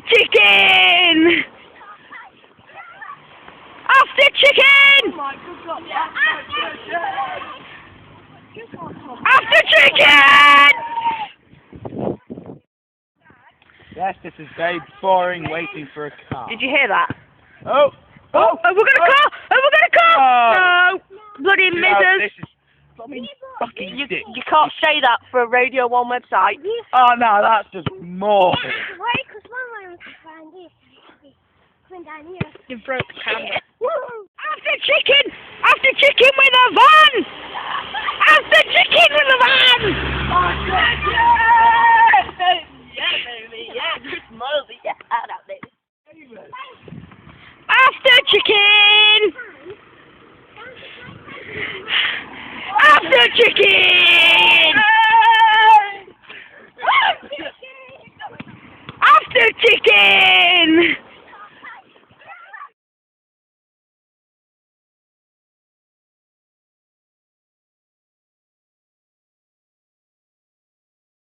Chicken! After chicken! After chicken! Yes, this is very boring waiting for a car. Did you hear that? Oh! Oh, have we got a car? Have we got a car? No! Bloody No, missus! this is fucking You dick. can't say that for a Radio 1 website. Oh no, that's just more. Why? Because Mama was behind this. Coming down here. You broke the camera. After chicken! After chicken with a van! After chicken with a van! Yeah, baby. Yeah, Chris Mosey. Yeah, out there. After chicken! After chicken!